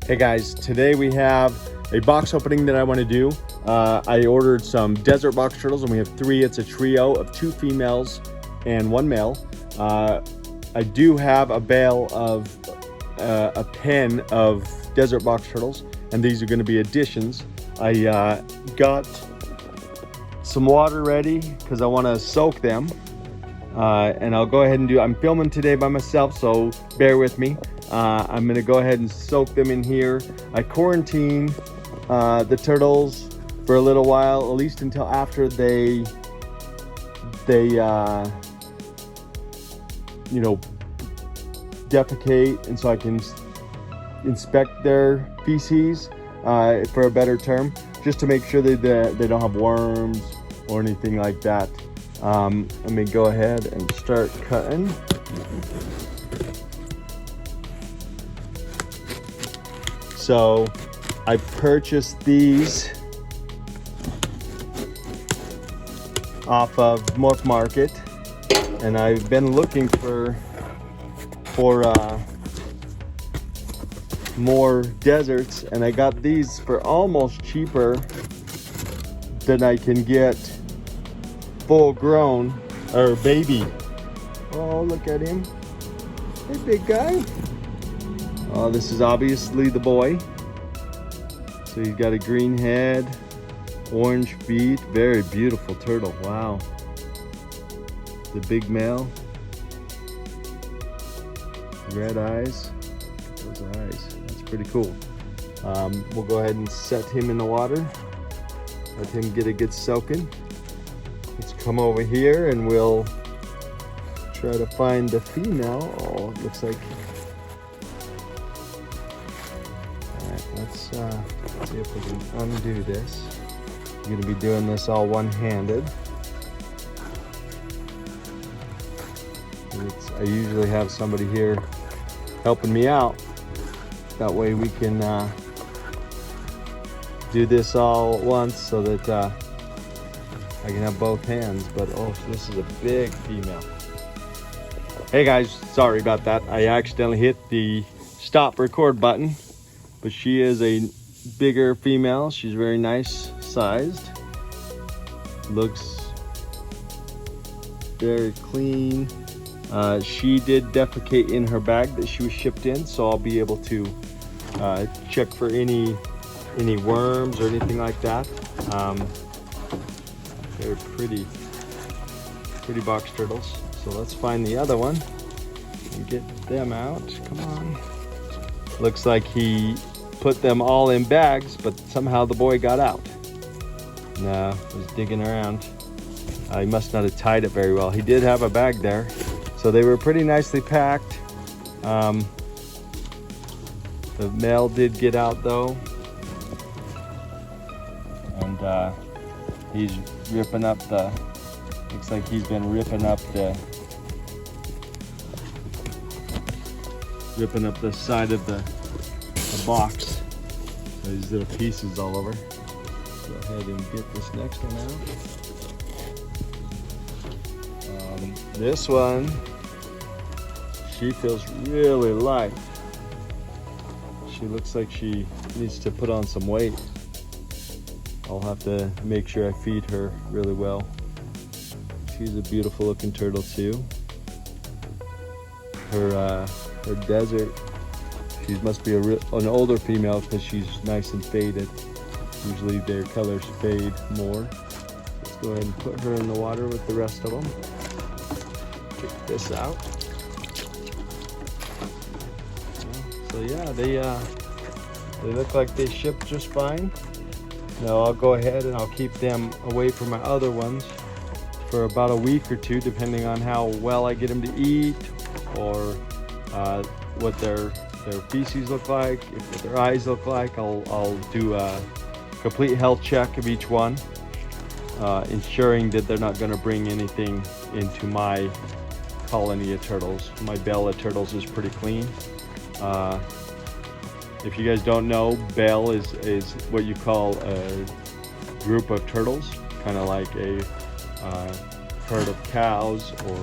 Hey guys, today we have a box opening that I want to do. I ordered some desert box turtles and we have 3. It's a trio of 2 females and 1 male. I do have a bale of a pen of desert box turtles, and these are going to be additions. I got some water ready because I want to soak them. And I'll go ahead and I'm filming today by myself, so bear with me. I'm gonna go ahead and soak them in here. I quarantine the turtles for a little while, at least until after they defecate, and so I can inspect their feces for a better term, just to make sure that they don't have worms or anything like that. Let me go ahead and start cutting. So I purchased these off of Morph Market, and I've been looking for more deserts, and I got these for almost cheaper than I can get full grown or baby. Oh, look at him. Hey, big guy. Oh, this is obviously the boy. So he's got a green head, orange feet, very beautiful turtle. Wow. The big male. Red eyes. Those eyes. That's pretty cool. We'll go ahead and set him in the water. Let him get a good soaking. Let's come over here and we'll try to find the female. Oh, it looks like. Alright, let's see if we can undo this. I'm going to be doing this all one-handed. I usually have somebody here helping me out. That way we can do this all at once so that I can have both hands. But oh, this is a big female. Hey guys, sorry about that. I accidentally hit the stop record button, but she is a bigger female. She's very nice sized. Looks very clean. She did defecate in her bag that she was shipped in, so I'll be able to check for any worms or anything like that. They're pretty box turtles. So let's find the other one and get them out. Come on. Looks like he put them all in bags, but somehow the boy got out. No, was digging around. He must not have tied it very well. He did have a bag there, so they were pretty nicely packed. The male did get out though, and he's ripping up the. Looks like he's been ripping up the side of the box. So these little pieces all over. Go ahead and get this next one out. This one, she feels really light. She looks like she needs to put on some weight. I'll have to make sure I feed her really well. She's a beautiful looking turtle too. Her desert, she must be an older female because she's nice and faded. Usually their colors fade more. Let's go ahead and put her in the water with the rest of them. Get this out. So yeah, they look like they shipped just fine. Now I'll go ahead and I'll keep them away from my other ones for about a week or 2, depending on how well I get them to eat, or what their feces look like, what their eyes look like. I'll do a complete health check of each one, ensuring that they're not going to bring anything into my colony of turtles. My bale of turtles is pretty clean. If you guys don't know, bale is what you call a group of turtles, kind of like a herd of cows or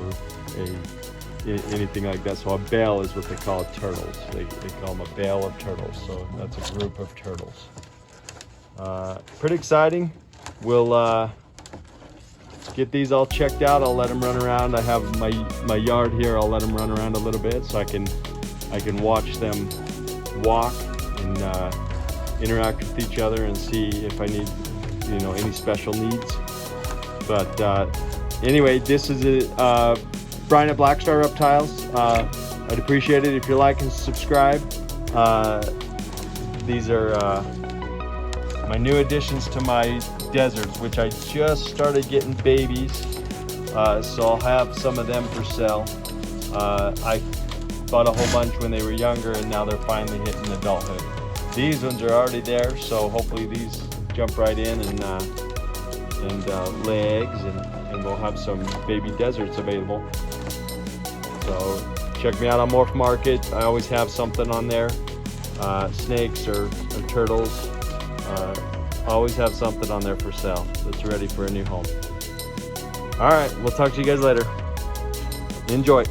a anything like that. So a bale is what they call turtles. They call them a bale of turtles. So that's a group of turtles. Pretty exciting. We'll get these all checked out. I'll let them run around. I have my yard here. I'll let them run around a little bit so I can watch them walk and interact with each other and see if I need, you know, any special needs. But anyway, this is Brian at Black Star Reptiles. I'd appreciate it if you like and subscribe. These are my new additions to my deserts, which I just started getting babies, so I'll have some of them for sale. I bought a whole bunch when they were younger, and now they're finally hitting adulthood. These ones are already there, so hopefully these jump right in and lay eggs, and we'll have some baby deserts available. So check me out on Morph Market. I always have something on there, snakes or turtles. Always have something on there for sale that's ready for a new home. All right, we'll talk to you guys later. Enjoy.